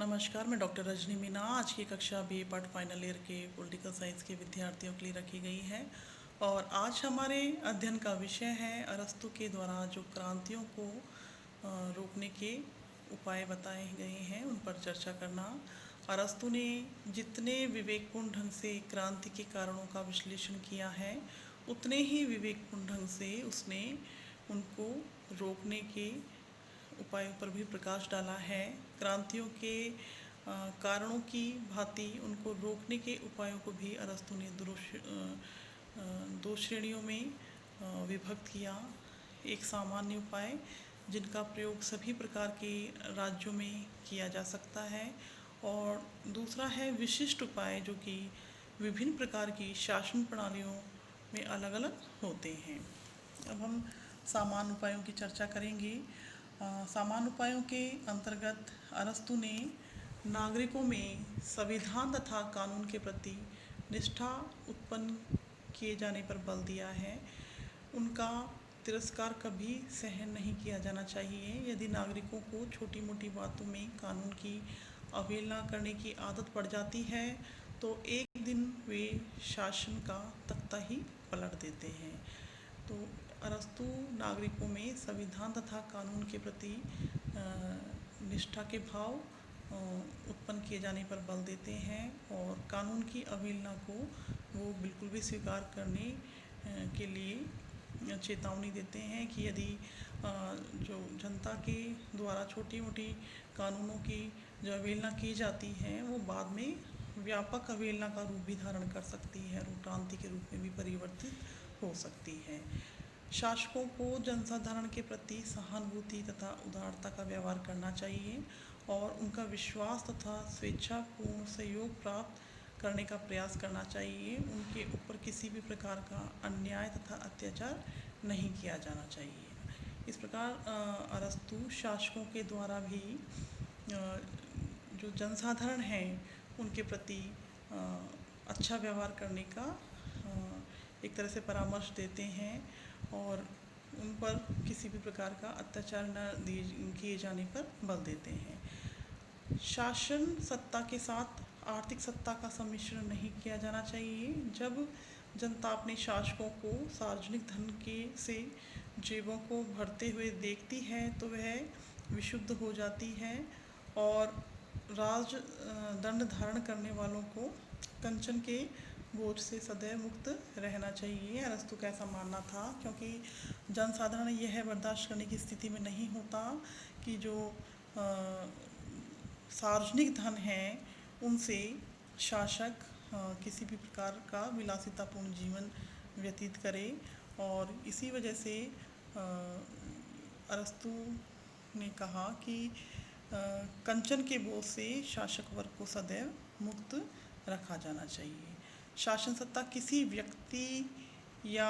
नमस्कार, मैं डॉक्टर रजनी मीना। आज की कक्षा बीए पार्ट फाइनल ईयर के पॉलिटिकल साइंस के विद्यार्थियों के लिए रखी गई है और आज हमारे अध्ययन का विषय है अरस्तु के द्वारा जो क्रांतियों को रोकने के उपाय बताए गए हैं उन पर चर्चा करना। अरस्तु ने जितने विवेकपूर्ण ढंग से क्रांति के कारणों का विश्लेषण किया है उतने ही विवेकपूर्ण ढंग से उसने उनको रोकने के उपायों पर भी प्रकाश डाला है। क्रांतियों के कारणों की भांति उनको रोकने के उपायों को भी अरस्तु ने दो श्रेणियों में विभक्त किया। एक सामान्य उपाय जिनका प्रयोग सभी प्रकार के राज्यों में किया जा सकता है और दूसरा है विशिष्ट उपाय जो कि विभिन्न प्रकार की शासन प्रणालियों में अलग अलग होते हैं। अब हम सामान्य उपायों की चर्चा करेंगे। सामान्य उपायों के अंतर्गत अरस्तु ने नागरिकों में संविधान तथा कानून के प्रति निष्ठा उत्पन्न किए जाने पर बल दिया है। उनका तिरस्कार कभी सहन नहीं किया जाना चाहिए। यदि नागरिकों को छोटी मोटी बातों में कानून की अवहेलना करने की आदत पड़ जाती है तो एक दिन वे शासन का तख्ता ही पलट देते हैं। तो अरस्तु नागरिकों में संविधान तथा कानून के प्रति निष्ठा के भाव उत्पन्न किए जाने पर बल देते हैं और कानून की अवहेलना को वो बिल्कुल भी स्वीकार करने के लिए चेतावनी देते हैं कि यदि जो जनता के द्वारा छोटी मोटी कानूनों की जो अवहेलना की जाती है वो बाद में व्यापक अवहेलना का रूप भी धारण कर सकती है और क्रांति के रूप में भी परिवर्तित हो सकती है। शासकों को जनसाधारण के प्रति सहानुभूति तथा उदारता का व्यवहार करना चाहिए और उनका विश्वास तथा स्वेच्छापूर्ण सहयोग प्राप्त करने का प्रयास करना चाहिए। उनके ऊपर किसी भी प्रकार का अन्याय तथा अत्याचार नहीं किया जाना चाहिए। इस प्रकार अरस्तु शासकों के द्वारा भी जो जनसाधारण हैं उनके प्रति अच्छा व्यवहार करने का एक तरह से परामर्श देते हैं और उन पर किसी भी प्रकार का अत्याचार न किए जाने पर बल देते हैं। शासन सत्ता के साथ आर्थिक सत्ता का सम्मिश्रण नहीं किया जाना चाहिए। जब जनता अपने शासकों को सार्वजनिक धन के से जेबों को भरते हुए देखती है तो वह विशुद्ध हो जाती है और राज दंड धारण करने वालों को कंचन के बोझ से सदैव मुक्त रहना चाहिए। अरस्तु का ऐसा मानना था क्योंकि जनसाधारण यह बर्दाश्त करने की स्थिति में नहीं होता कि जो सार्वजनिक धन है उनसे शासक किसी भी प्रकार का विलासितापूर्ण जीवन व्यतीत करे और इसी वजह से अरस्तु ने कहा कि कंचन के बोझ से शासक वर्ग को सदैव मुक्त रखा जाना चाहिए। शासन सत्ता किसी व्यक्ति या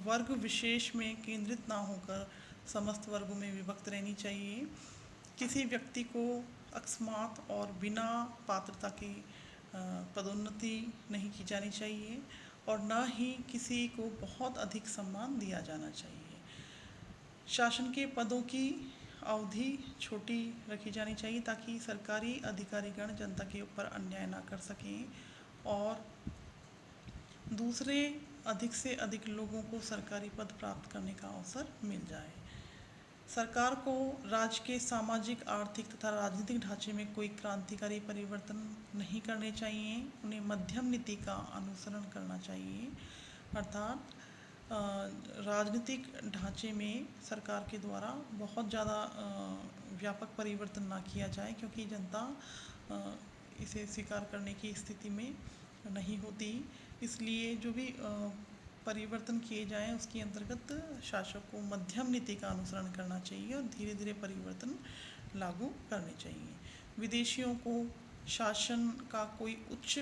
वर्ग विशेष में केंद्रित ना होकर समस्त वर्गों में विभक्त रहनी चाहिए। किसी व्यक्ति को अकस्मात और बिना पात्रता की पदोन्नति नहीं की जानी चाहिए और न ही किसी को बहुत अधिक सम्मान दिया जाना चाहिए। शासन के पदों की अवधि छोटी रखी जानी चाहिए ताकि सरकारी अधिकारीगण जनता के ऊपर अन्याय ना कर सकें और दूसरे अधिक से अधिक लोगों को सरकारी पद प्राप्त करने का अवसर मिल जाए। सरकार को राज्य के सामाजिक आर्थिक तथा राजनीतिक ढांचे में कोई क्रांतिकारी परिवर्तन नहीं करने चाहिए। उन्हें मध्यम नीति का अनुसरण करना चाहिए अर्थात राजनीतिक ढांचे में सरकार के द्वारा बहुत ज़्यादा व्यापक परिवर्तन ना किया जाए क्योंकि जनता इसे स्वीकार करने की स्थिति में नहीं होती। इसलिए जो भी परिवर्तन किए जाएं उसके अंतर्गत शासक को मध्यम नीति का अनुसरण करना चाहिए और धीरे धीरे परिवर्तन लागू करने चाहिए। विदेशियों को शासन का कोई उच्च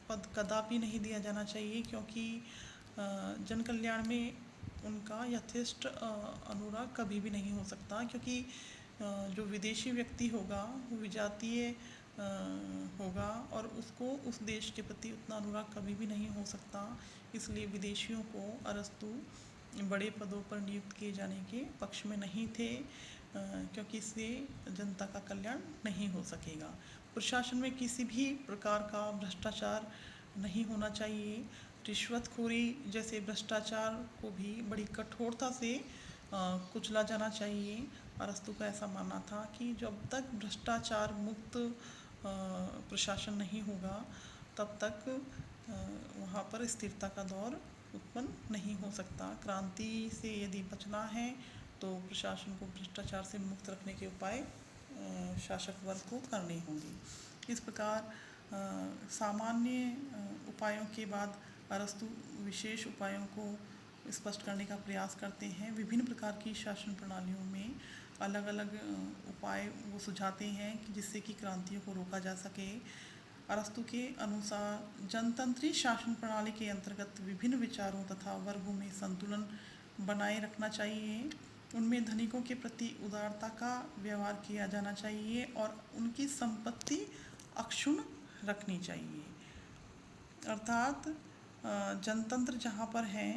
पद कदापि नहीं दिया जाना चाहिए क्योंकि जन कल्याण में उनका यथेष्ट अनुराग कभी भी नहीं हो सकता क्योंकि जो विदेशी व्यक्ति होगा वो विजातीय होगा और उसको उस देश के प्रति उतना अनुराग कभी भी नहीं हो सकता। इसलिए विदेशियों को अरस्तु बड़े पदों पर नियुक्त किए जाने के पक्ष में नहीं थे। क्योंकि इससे जनता का कल्याण नहीं हो सकेगा। प्रशासन में किसी भी प्रकार का भ्रष्टाचार नहीं होना चाहिए। रिश्वतखोरी जैसे भ्रष्टाचार को भी बड़ी कठोरता से कुचला जाना चाहिए। अरस्तु का ऐसा मानना था कि जब तक भ्रष्टाचार मुक्त प्रशासन नहीं होगा तब तक वहाँ पर स्थिरता का दौर उत्पन्न नहीं हो सकता। क्रांति से यदि बचना है तो प्रशासन को भ्रष्टाचार से मुक्त रखने के उपाय शासक वर्ग को करने होंगे। इस प्रकार सामान्य उपायों के बाद अरस्तु विशेष उपायों को स्पष्ट करने का प्रयास करते हैं। विभिन्न प्रकार की शासन प्रणालियों में अलग अलग उपाय वो सुझाते हैं कि जिससे कि क्रांतियों को रोका जा सके। अरस्तु के अनुसार जनतंत्री शासन प्रणाली के अंतर्गत विभिन्न विचारों तथा वर्गों में संतुलन बनाए रखना चाहिए। उनमें धनिकों के प्रति उदारता का व्यवहार किया जाना चाहिए और उनकी संपत्ति अक्षुण्ण रखनी चाहिए। अर्थात जनतंत्र जहाँ पर है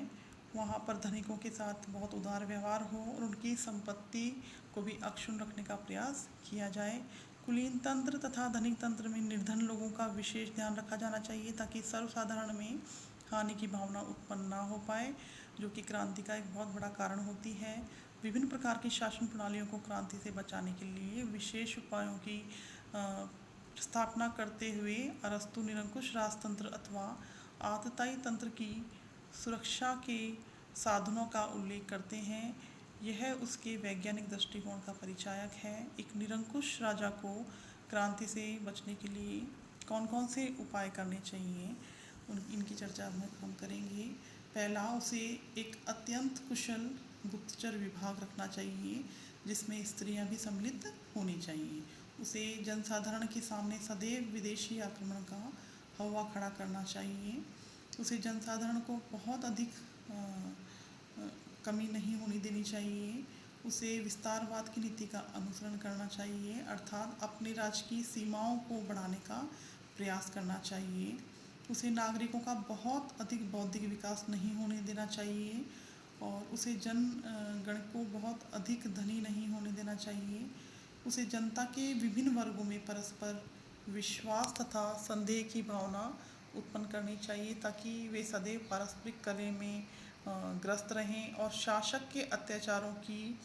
वहाँ पर धनिकों के साथ बहुत उदार व्यवहार हो और उनकी संपत्ति को भी अक्षुण्ण रखने का प्रयास किया जाए। कुलीन तंत्र तथा धनिक तंत्र में निर्धन लोगों का विशेष ध्यान रखा जाना चाहिए ताकि सर्वसाधारण में हानि की भावना उत्पन्न ना हो पाए, जो कि क्रांति का एक बहुत बड़ा कारण होती है। विभिन्न प्रकार की शासन प्रणालियों को क्रांति से बचाने के लिए विशेष उपायों की स्थापना करते हुए अरस्तु निरंकुश राजतंत्र अथवा आततायी तंत्र की सुरक्षा के साधनों का उल्लेख करते हैं। यह उसके वैज्ञानिक दृष्टिकोण का परिचायक है। एक निरंकुश राजा को क्रांति से बचने के लिए कौन कौन से उपाय करने चाहिए इनकी चर्चा हम करेंगे। पहला, उसे एक अत्यंत कुशल गुप्तचर विभाग रखना चाहिए जिसमें स्त्रियां भी सम्मिलित होनी चाहिए। उसे जनसाधारण के सामने सदैव विदेशी आक्रमण का हवा खड़ा करना चाहिए। उसे जनसाधारण को बहुत अधिक कमी नहीं होने देनी चाहिए। उसे विस्तारवाद की नीति का अनुसरण करना चाहिए, अर्थात अपने राज्य की सीमाओं को बढ़ाने का प्रयास करना चाहिए। उसे नागरिकों का बहुत अधिक बौद्धिक विकास नहीं होने देना चाहिए और उसे जनगण को बहुत अधिक धनी नहीं होने देना चाहिए। उसे जनता के विभिन्न वर्गों में परस्पर विश्वास तथा संदेह की भावना उत्पन्न करनी चाहिए ताकि वे सदैव पारस्परिक कलह में ग्रस्त रहें और शासक के अत्याचारों की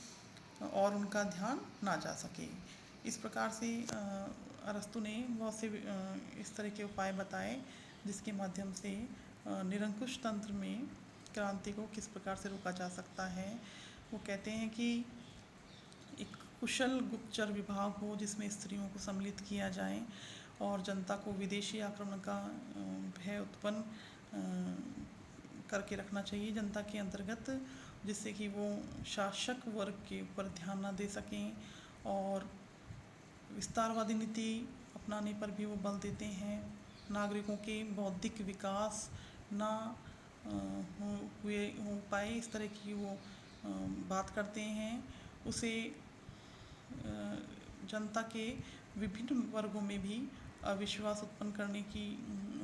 और उनका ध्यान ना जा सके। इस प्रकार से अरस्तु ने बहुत से इस तरह के उपाय बताए जिसके माध्यम से निरंकुश तंत्र में क्रांति को किस प्रकार से रोका जा सकता है। वो कहते हैं कि एक कुशल गुप्तचर विभाग हो जिसमें स्त्रियों को सम्मिलित किया जाए और जनता को विदेशी आक्रमण का भय उत्पन्न करके रखना चाहिए जनता के अंतर्गत, जिससे कि वो शासक वर्ग के ऊपर ध्यान ना दे सकें। और विस्तारवादी नीति अपनाने पर भी वो बल देते हैं। नागरिकों के बौद्धिक विकास ना हो पाए इस तरह की वो बात करते हैं। उसे जनता के विभिन्न वर्गों में भी अविश्वास उत्पन्न करने की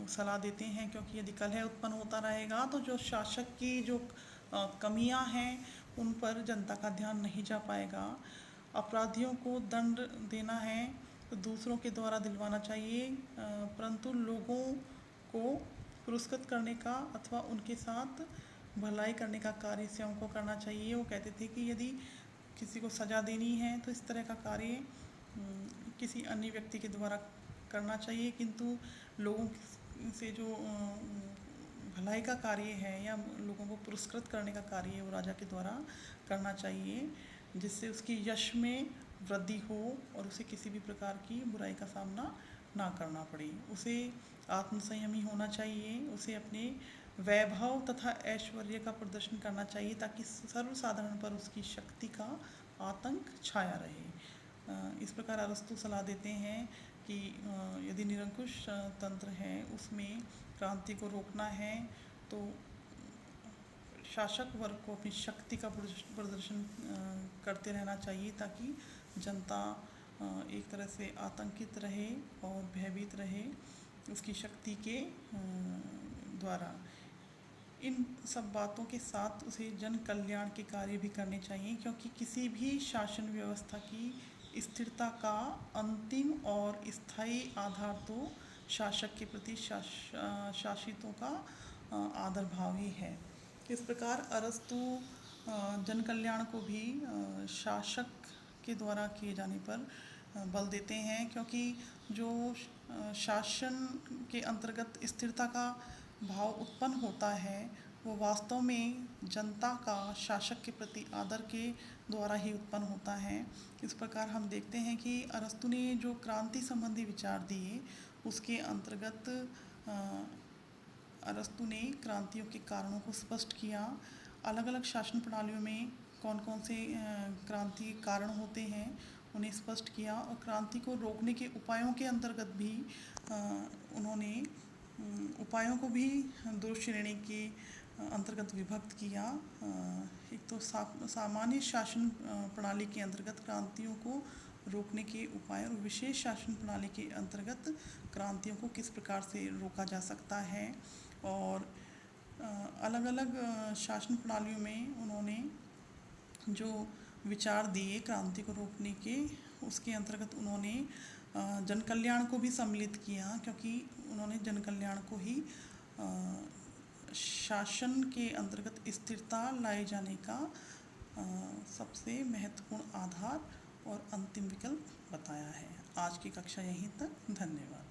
सलाह देते हैं, क्योंकि यदि कलह उत्पन्न होता रहेगा तो जो शासक की जो कमियां हैं उन पर जनता का ध्यान नहीं जा पाएगा। अपराधियों को दंड देना है तो दूसरों के द्वारा दिलवाना चाहिए, परंतु लोगों को पुरस्कृत करने का अथवा उनके साथ भलाई करने का कार्य स्वयं को करना चाहिए। वो कहते थे कि यदि किसी को सज़ा देनी है तो इस तरह का कार्य किसी अन्य व्यक्ति के द्वारा करना चाहिए, किंतु लोगों से जो भलाई का कार्य है या लोगों को पुरस्कृत करने का कार्य है वो राजा के द्वारा करना चाहिए, जिससे उसकी यश में वृद्धि हो और उसे किसी भी प्रकार की बुराई का सामना ना करना पड़े। उसे आत्मसंयमी होना चाहिए। उसे अपने वैभव तथा ऐश्वर्य का प्रदर्शन करना चाहिए ताकि सर्वसाधारण पर उसकी शक्ति का आतंक छाया रहे। इस प्रकार अरस्तु सलाह देते हैं कि यदि निरंकुश तंत्र है उसमें क्रांति को रोकना है तो शासक वर्ग को अपनी शक्ति का प्रदर्शन करते रहना चाहिए ताकि जनता एक तरह से आतंकित रहे और भयभीत रहे उसकी शक्ति के द्वारा। इन सब बातों के साथ उसे जन कल्याण के कार्य भी करने चाहिए, क्योंकि किसी भी शासन व्यवस्था की स्थिरता का अंतिम और स्थायी आधार तो शासक के प्रति शासितों का आदर भाव ही है। इस प्रकार अरस्तु जन कल्याण को भी शासक के द्वारा किए जाने पर बल देते हैं, क्योंकि जो शासन के अंतर्गत स्थिरता का भाव उत्पन्न होता है वो वास्तव में जनता का शासक के प्रति आदर के द्वारा ही उत्पन्न होता है। इस प्रकार हम देखते हैं कि अरस्तु ने जो क्रांति संबंधी विचार दिए उसके अंतर्गत अरस्तु ने क्रांतियों के कारणों को स्पष्ट किया। अलग अलग शासन प्रणालियों में कौन कौन से क्रांति के कारण होते हैं उन्हें स्पष्ट किया, और क्रांति को रोकने के उपायों के अंतर्गत भी उन्होंने उपायों को भी दो श्रेणी के अंतर्गत विभक्त किया। एक तो सामान्य शासन प्रणाली के अंतर्गत क्रांतियों को रोकने के उपाय, और विशेष शासन प्रणाली के अंतर्गत क्रांतियों को किस प्रकार से रोका जा सकता है। और अलग अलग शासन प्रणालियों में उन्होंने जो विचार दिए क्रांति को रोकने के, उसके अंतर्गत उन्होंने जन कल्याण को भी सम्मिलित किया, क्योंकि उन्होंने जन कल्याण को ही शासन के अंतर्गत स्थिरता लाए जाने का सबसे महत्वपूर्ण आधार और अंतिम विकल्प बताया है। आज की कक्षा यहीं तक, धन्यवाद।